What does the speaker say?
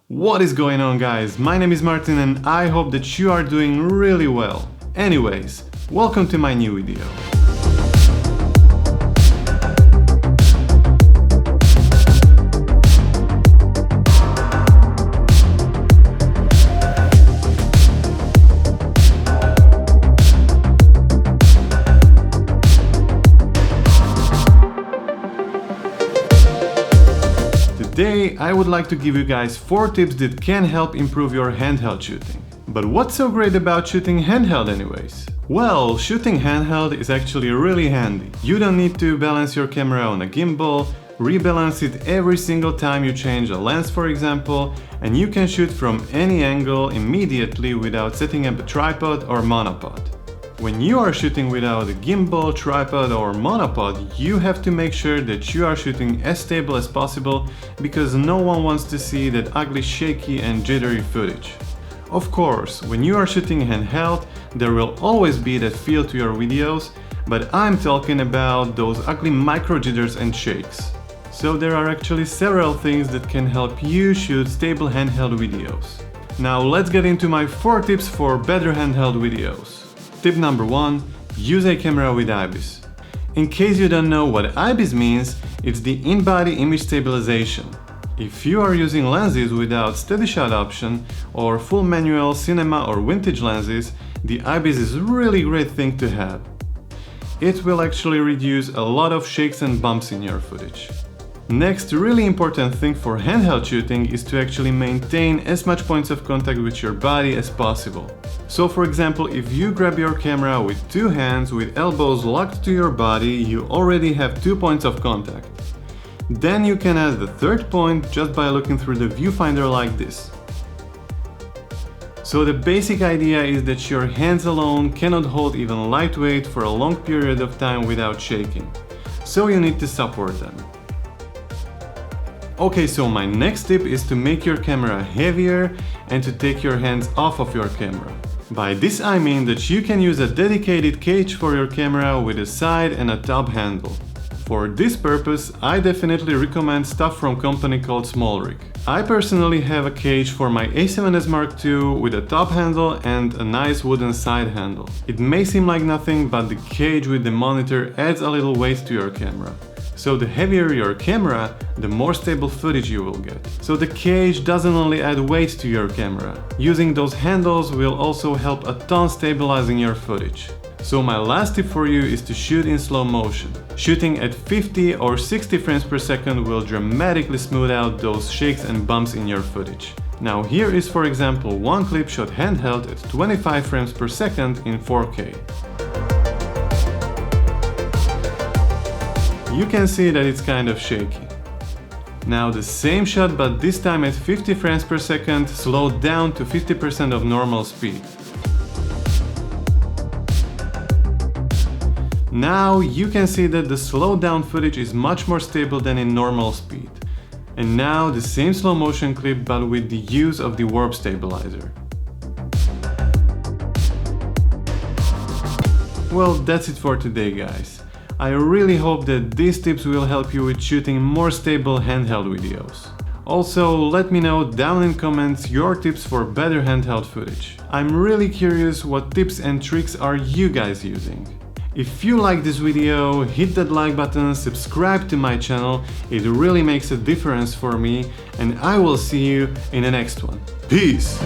What is going on, guys? My name is Martin and I hope that you are doing really well. Anyways, welcome to my new video. Today I would like to give you guys 4 tips that can help improve your handheld shooting. But what's so great about shooting handheld anyways? Well, shooting handheld is actually really handy. You don't need to balance your camera on a gimbal, rebalance it every single time you change a lens, for example, and you can shoot from any angle immediately without setting up a tripod or monopod. When you are shooting without a gimbal, tripod or monopod, you have to make sure that you are shooting as stable as possible because no one wants to see that ugly, shaky and jittery footage. Of course, when you are shooting handheld, there will always be that feel to your videos, but I'm talking about those ugly micro jitters and shakes. So there are actually several things that can help you shoot stable handheld videos. Now let's get into my 4 tips for better handheld videos. Tip number 1. Use a camera with IBIS. In case you don't know what IBIS means, it's the in-body image stabilization. If you are using lenses without steady shot option or full manual cinema or vintage lenses, the IBIS is a really great thing to have. It will actually reduce a lot of shakes and bumps in your footage. Next, really important thing for handheld shooting is to actually maintain as much points of contact with your body as possible. So for example, if you grab your camera with 2 hands with elbows locked to your body, you already have 2 points of contact. Then you can add the 3rd point just by looking through the viewfinder like this. So the basic idea is that your hands alone cannot hold even lightweight for a long period of time without shaking. So you need to support them. Okay, so my next tip is to make your camera heavier and to take your hands off of your camera. By this I mean that you can use a dedicated cage for your camera with a side and a top handle. For this purpose, I definitely recommend stuff from a company called SmallRig. I personally have a cage for my A7S Mark II with a top handle and a nice wooden side handle. It may seem like nothing, but the cage with the monitor adds a little weight to your camera. So the heavier your camera, the more stable footage you will get. So the cage doesn't only add weight to your camera. Using those handles will also help a ton stabilizing your footage. So my last tip for you is to shoot in slow motion. Shooting at 50 or 60 frames per second will dramatically smooth out those shakes and bumps in your footage. Now here is for example one clip shot handheld at 25 frames per second in 4K. You can see that it's kind of shaky. Now the same shot, but this time at 50 frames per second, slowed down to 50% of normal speed. Now you can see that the slowed down footage is much more stable than in normal speed. And now the same slow motion clip, but with the use of the warp stabilizer. Well, that's it for today, guys. I really hope that these tips will help you with shooting more stable handheld videos. Also, let me know down in comments your tips for better handheld footage. I'm really curious what tips and tricks are you guys using. If you like this video, hit that like button, subscribe to my channel, it really makes a difference for me, and I will see you in the next one. Peace!